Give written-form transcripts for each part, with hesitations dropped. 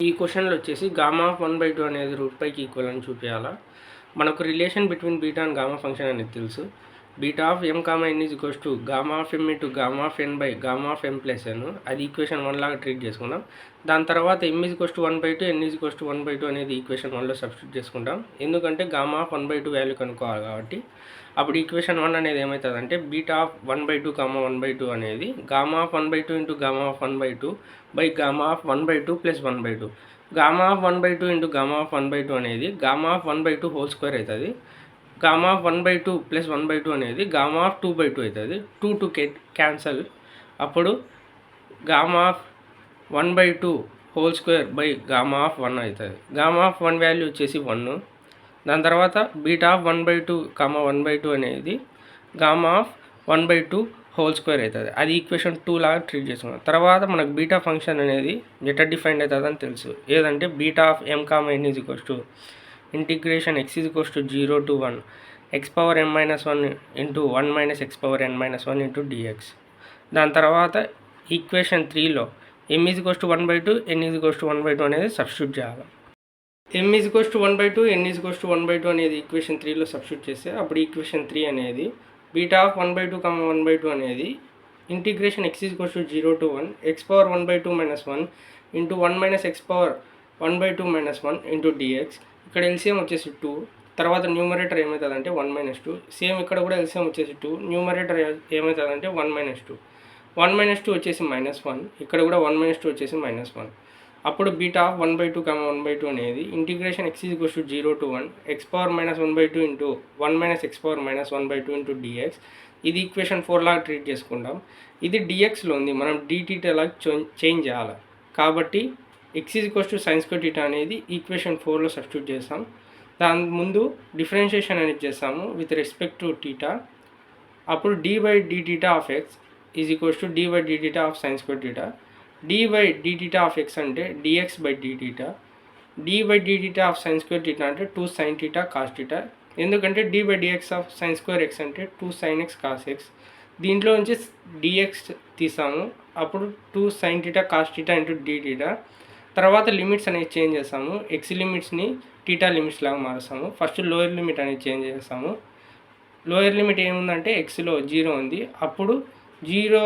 ఈ క్వశ్చన్లో వచ్చేసి గామా ఆఫ్ 1/2 అనేది రూట్ ఈక్వల్ అని చూపించాలా. మనకు relation between beta and gamma function అనేది తెలుసు. Beta of m, n is equals to gamma of m into gamma of n by gamma of m plus n. అది ఈక్వేషన్ 1 లాగా treat చేసుకుందాం. దాని తర్వాత m is equals to 1/2, n is equals to 1/2 అనేది equation 1లో substitute చేసుకుంటాం. ఎందుకంటే gamma of 1/2 value కనుక్కోవాలి కాబట్టి. అప్పుడు ఈక్వేషన్ 1 అనేది ఏమవుతుంది అంటే బీటా ఆఫ్ 1/2 1/2 అనేది gamma of 1/2 into gamma of 1/2 by gamma of 1/2 plus 1/2. Gamma of 1/2 into gamma of 1/2 అనేది గామా ఆఫ్ 1/2 హోల్ స్క్వేర్ అవుతుంది. గామా ఆఫ్ 1/2 ప్లస్ 1/2 అనేది గామా ఆఫ్ 2/2 అవుతుంది. 2 క్యాన్సల్. అప్పుడు gamma of 1/2 whole square by gamma of 1 అవుతుంది. Gamma of 1 value వచ్చేసి 1. దాని తర్వాత beta of 1/2 1/2 అనేది గామా ఆఫ్ 1/2 హోల్ స్క్వేర్ అవుతుంది. అది ఈక్వేషన్ 2 లాగా ట్రీట్ చేసుకున్నాం. తర్వాత మనకు బీటా ఫంక్షన్ అనేది ఎట్లా డిఫైన్ అవుతుంది అని తెలుసు. ఏదంటే beta of m, n is equals to integration x is equals to 0 to 1 x power m minus 1 into 1 minus x power n minus 1 into dx. దాని తర్వాత ఈక్వేషన్ 3లో m is equals to 1/2, n is equals to 1/2 అనేది substitute చేయాలి. m is equals to 1/2, n is equals to 1/2 అనేది equation 3లో substitute చేస్తే అప్పుడు equation 3 అనేది beta of 1/2 1/2 అనేది integration x is equals to 0 to 1 x power 1/2 minus 1 into 1 minus x power 1/2 minus 1 into dx. ఇక్కడ LCM వచ్చేసి 2. తర్వాత numerator ఏమవుతుందంటే 1 minus 2. Same ఇక్కడ కూడా ఎల్సిఎం వచ్చేసి 2. న్యూమరేటర్ ఏమవుతుందంటే 1 మైనస్ 2. 1 మైనస్ 2 వచ్చేసి -1. ఇక్కడ కూడా 1 మైనస్ 2 వచ్చేసి -1. అప్పుడు బీటా ఆఫ్ 1/2 1/2 అనేది integration x is equals to 0 to 1 x power minus 1/2 into 1 minus x power minus 1/2 into dx. ఇది ఈక్వేషన్ 4 లాగా ట్రీట్ చేసుకుంటాం. ఇది dxలో ఉంది, మనం dt లాగా చేంజ్ చేయాలి. కాబట్టి x is equals to sine square theta అనేది ఈక్వేషన్ 4లో సబ్స్టిట్యూట్ చేస్తాం. దాని ముందు డిఫరెన్షియేషన్ అనేది చేస్తాము విత్ రెస్పెక్ట్ టు థీటా. అప్పుడు d by d theta of x is equals to d by d theta of sign square theta. d by d theta of x అంటే dx by d theta. d by d theta of sign square theta అంటే 2 sine theta cos theta. ఎందుకంటే d by dx of sine square x అంటే 2 sign x cos x. దీంట్లో నుంచి dx తీసాము. అప్పుడు 2 sine theta cos theta into d theta. తర్వాత limits అనేది change చేస్తాము. ఎక్స్ లిమిట్స్ని థీటా లిమిట్స్ లాగా మారుస్తాము. ఫస్ట్ లోయర్ లిమిట్ అనేది చేంజ్ చేస్తాము. లోయర్ లిమిట్ ఏముందంటే ఎక్స్లో 0 ఉంది. అప్పుడు 0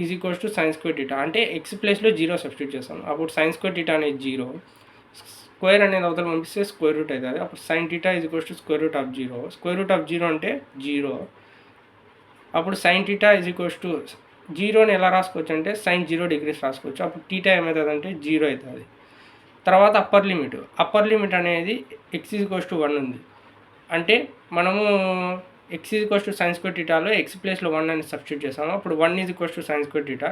is equals to sine square theta అంటే ఎక్స్ ప్లేస్లో 0 సబ్స్టిట్యూట్ చేస్తాము. అప్పుడు సైన్ స్క్వేర్ థీటా అనేది 0. స్క్వేర్ అనేది అవతల పంపిస్తే స్క్వేర్ రూట్ అవుతుంది. అప్పుడు sine theta is equals to square root of 0. Square root of 0 అంటే 0. అప్పుడు sine theta is equals to 0ని ఎలా రాసుకోవచ్చు అంటే సైన్ 0 డిగ్రీస్ రాసుకోవచ్చు. అప్పుడు థీటా ఏమవుతుంది అంటే 0 అవుతుంది. తర్వాత అప్పర్ లిమిట్ అనేది x ఈజ్ ఈక్వల్స్ టు 1 ఉంది. అంటే మనము x is equals to sine square థీటాలో x ప్లేస్లో 1 అని సబ్స్టిట్యూట్ చేస్తాము. అప్పుడు 1 is equals to sine square theta.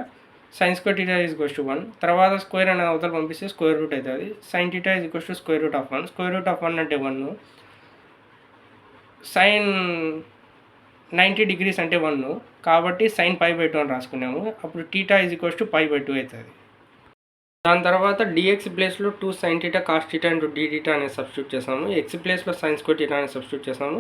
Sine square theta is equals to 1. తర్వాత స్క్వేర్ అనేది అవతల పంపిస్తే స్క్వేర్ రూట్ అవుతుంది. Sine theta is equals to square root of 1. Square root of 1 అంటే 1. సైన్ 90 డిగ్రీస్ అంటే 1 కాబట్టి సైన్ π/2 అని రాసుకున్నాము. అప్పుడు థీటా ఈజ్ ఈక్వల్స్ టు π/2 అవుతుంది. దాని తర్వాత dx ప్లేస్లో 2 sine theta cos theta into d theta అనేది సబ్స్టిట్యూట్ చేసాము. ఎక్స్ ప్లేస్లో సైన్ స్క్వేర్ థీటా అనేది సబ్స్టిట్యూట్ చేసాము.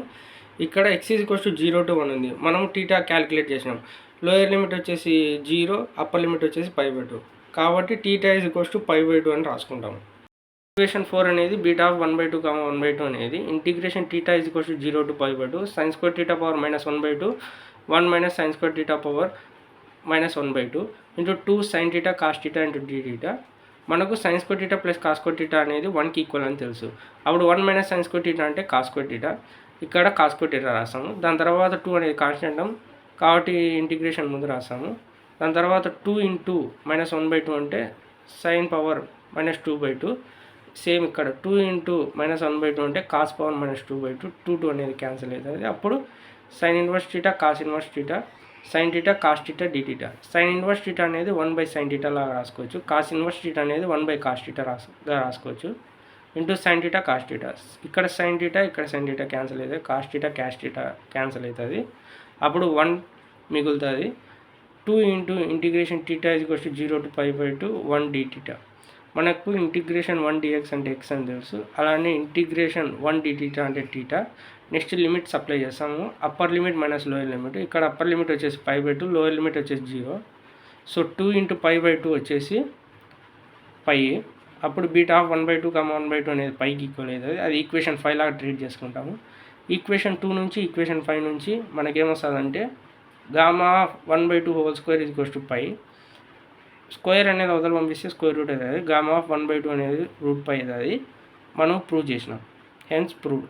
ఇక్కడ x is equals to 0 to 1 ఉంది. మనం థీటా క్యాలిక్యులేట్ చేసినాం. లోయర్ లిమిట్ వచ్చేసి 0, అప్పర్ లిమిట్ వచ్చేసి π/2 కాబట్టి థీటా ఈజ్ ఈక్వల్స్ టు π/2 అని రాసుకుంటాము. ఈక్వేషన్ 4 అనేది బీటా ఆఫ్ 1/2 1/2 అనేది integration theta is equals to 0 to π/2 sine square theta power minus 1/2 1 minus sine square theta power minus 1/2 into 2 sine theta cos theta into d theta. మనకు sine square theta plus cos square theta అనేది 1కి equal అని తెలుసు. అప్పుడు 1 minus sine square theta అంటే cos square theta. ఇక్కడ cos square theta రాస్తాము. దాని తర్వాత 2 అనేది కాన్స్టెంట్ కాబట్టి ఇంటిగ్రేషన్ ముందు రాస్తాము. దాని తర్వాత 2 ఇంటూ మైనస్ 1/2 అంటే సైన్ పవర్ మైనస్ 2/2. సేమ్ ఇక్కడ 2 ఇంటూ మైనస్ 1/2 అంటే కాస్ పవర్ మైనస్ 2/2. 2 అనేది క్యాన్సిల్ అవుతుంది. అప్పుడు sine inverse theta cos inverse theta sine theta cos theta d theta. Sine inverse theta అనేది 1 సైన్ థీటా లాగా రాసుకోవచ్చు. కాస్ ఇన్వర్స్ థీటా అనేది 1 కాస్ థీటా రాసుకోవచ్చు. Into sine theta cos theta. ఇక్కడ sine theta ఇక్కడ సైన్ థీటా క్యాన్సిల్ అవుతుంది. Cos theta cash theta cancel అవుతుంది. అప్పుడు 1 మిగులుతుంది. 2 into integration theta is equals to 0 to π/2 1 d theta. మనకు ఇంటిగ్రేషన్ 1 dx అంటే x అని తెలుసు. అలానే ఇంటిగ్రేషన్ 1 d థీటా అంటే థీటా. నెక్స్ట్ లిమిట్స్ అప్లై చేస్తాము. Upper limit minus lower limit. ఇక్కడ అప్పర్ లిమిట్ వచ్చేసి π/2 లోయర్ లిమిట్ వచ్చేసి 0. సో 2 ఇంటూ π/2 వచ్చేసి π. అప్పుడు బీటా ఆఫ్ 1/2 1/2 అనేది పైకి ఈక్వల్ అవుతుంది. అది ఈక్వేషన్ 5 లాగా ట్రీట్ చేసుకుంటాము. ఈక్వేషన్ 2 నుంచి ఈక్వేషన్ 5 నుంచి మనకేమొస్తుందంటే gamma of 1/2 whole square is equals to pi. Square అనేది అవతల పంపిస్తే స్క్వేర్ రూట్ అవుతుంది. గామా ఆఫ్ 1/2 అనేది రూట్ పై అవుతుంది. మనం ప్రూవ్ చేసినాం, హెన్స్ ప్రూవ్డ్.